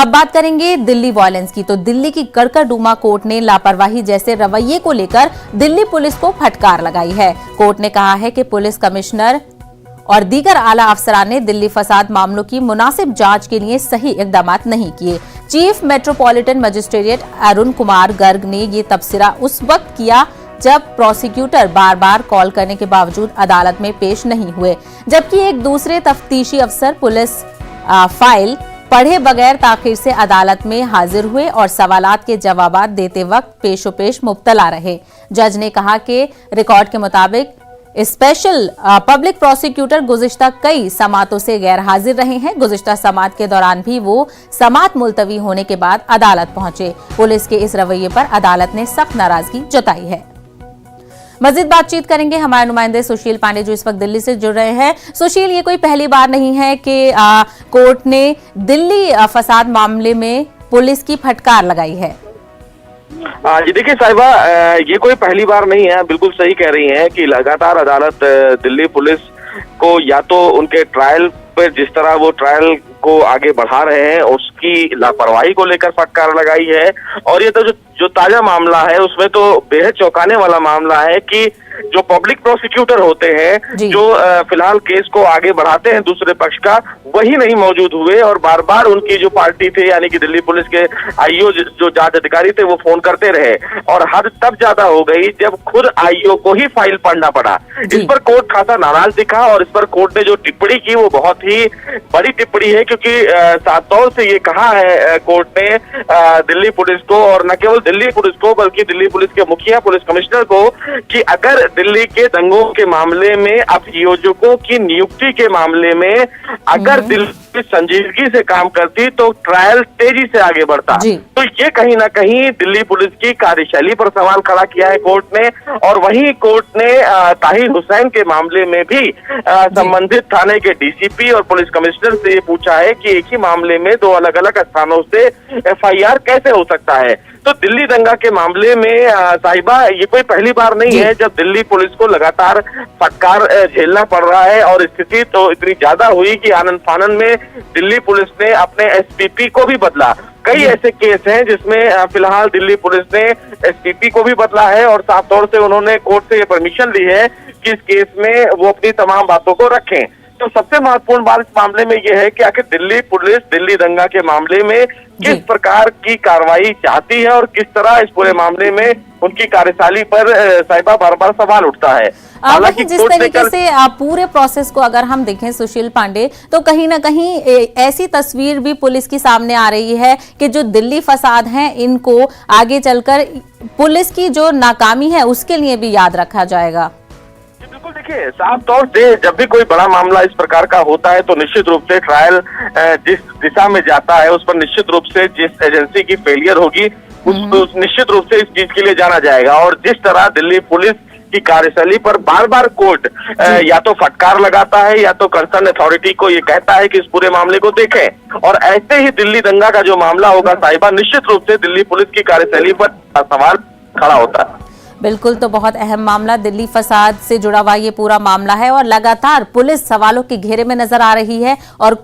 अब बात करेंगे दिल्ली वायलेंस की। तो दिल्ली की कड़कड़डूमा कोर्ट ने लापरवाही जैसे रवैये को लेकर दिल्ली पुलिस को फटकार लगाई है। कोर्ट ने कहा है कि पुलिस कमिश्नर और दीगर आला अफसरान ने दिल्ली फसाद मामलों की मुनासिब जांच के लिए सही इकदाम नहीं किए। Chief metropolitan magistrate Arun Kumar Garg ने ये तबसरा उस वक्त किया जब प्रोसिक्यूटर बार बार कॉल करने के बावजूद अदालत में पेश नहीं हुए, जबकि एक दूसरे तफ्तीशी अफसर पुलिस फाइल पढ़े बगैर ताखिर से अदालत में हाजिर हुए और सवालात के जवाब देते वक्त पेशोपेश मुब्तला रहे। जज ने कहा कि रिकॉर्ड के मुताबिक स्पेशल पब्लिक प्रोसिक्यूटर गुज़िश्ता कई समातों से गैर हाजिर रहे हैं। गुज़िश्ता समात के दौरान भी वो समात मुलतवी होने के बाद अदालत पहुंचे। पुलिस के इस रवैये पर अदालत ने सख्त नाराजगी जताई है। मजीद बातचीत करेंगे हमारे नुमाइंदे सुशील पांडे जो इस वक्त दिल्ली से जुड़ रहे हैं। सुशील, ये कोई पहली बार नहीं है कि कोर्ट ने दिल्ली फसाद मामले में पुलिस की फटकार लगाई है। जी देखिए साहिबा, ये कोई पहली बार नहीं है। बिल्कुल सही कह रही हैं कि लगातार अदालत दिल्ली पुलिस को या तो उनके ट्रायल पर जिस तरह वो ट्रायल को आगे बढ़ा रहे हैं उसकी लापरवाही को लेकर फटकार लगाई है, और ये तो जो ताजा मामला है उसमें तो बेहद चौंकाने वाला मामला है कि जो पब्लिक प्रोसिक्यूटर होते हैं जो फिलहाल केस को आगे बढ़ाते हैं दूसरे पक्ष का, वही नहीं मौजूद हुए और बार बार उनकी जो पार्टी थे यानी कि दिल्ली पुलिस के आईओ जो जांच अधिकारी थे वो फोन करते रहे, और हद तब ज्यादा हो गई जब खुद आईओ को ही फाइल पढ़ना पड़ा। इस पर कोर्ट खासा नाराज दिखा और इस पर कोर्ट ने जो टिप्पणी की वो बहुत ही बड़ी टिप्पणी है, क्योंकि साफ तौर से ये कहा है कोर्ट ने दिल्ली पुलिस को, और न केवल दिल्ली पुलिस को बल्कि दिल्ली पुलिस के मुखिया पुलिस कमिश्नर को, कि अगर दिल्ली के दंगों के मामले में अभियोजकों की नियुक्ति के मामले में अगर दिल्ली संजीदगी से काम करती तो ट्रायल तेजी से आगे बढ़ता। तो ये कहीं ना कहीं दिल्ली पुलिस की कार्यशैली पर सवाल खड़ा किया है कोर्ट ने, और वहीं कोर्ट ने ताहिर हुसैन के मामले में भी संबंधित थाने के डीसीपी और पुलिस कमिश्नर से ये पूछा है कि एक ही मामले में दो अलग अलग स्थानों से एफआईआर कैसे हो सकता है। तो दिल्ली दंगा के मामले में साहिबा ये कोई पहली बार नहीं है जब दिल्ली पुलिस को लगातार फटकार झेलना पड़ रहा है, और स्थिति तो इतनी ज्यादा हुई कि आनन फानन में दिल्ली पुलिस ने अपने एसपीपी को भी बदला। कई ऐसे केस हैं जिसमें फिलहाल दिल्ली पुलिस ने एसपीपी को भी बदला है, और साफ तौर से उन्होंने कोर्ट से ये परमिशन ली है कि इस केस में वो अपनी तमाम बातों को रखें। तो सबसे महत्वपूर्ण बात इस मामले में यह है कि आखिर दिल्ली पुलिस दिल्ली दंगा के मामले में किस प्रकार की कार्रवाई चाहती है और किस तरह इस पूरे मामले में उनकी कार्यशैली पर साहिबा बार बार सवाल उठता है। हालांकि जिस तरीके से पूरे प्रोसेस को अगर हम देखें सुशील पांडे, तो कहीं ना कहीं ऐसी तस्वीर भी पुलिस की सामने आ रही है कि जो दिल्ली फसाद हैं इनको आगे चलकर पुलिस की जो नाकामी है उसके लिए भी याद रखा जाएगा। बिल्कुल, देखिए साफ तौर से जब भी कोई बड़ा मामला इस प्रकार का होता है तो निश्चित रूप से ट्रायल जिस दिशा में जाता है उस पर निश्चित रूप से जिस एजेंसी की फेलियर होगी उस निश्चित रूप से इस चीज के लिए जाना जाएगा। और जिस तरह दिल्ली पुलिस की कार्यशैली पर बार बार कोर्ट या तो फटकार लगाता है या तो कंसर्न अथॉरिटी को ये कहता है कि इस पूरे मामले को देखें, और ऐसे ही दिल्ली दंगा का जो मामला होगा साहिबा, निश्चित रूप से दिल्ली पुलिस की कार्यशैली पर सवाल खड़ा होता है। बिल्कुल, तो बहुत अहम मामला दिल्ली फसाद से जुड़ा हुआ ये पूरा मामला है और लगातार पुलिस सवालों के घेरे में नजर आ रही है और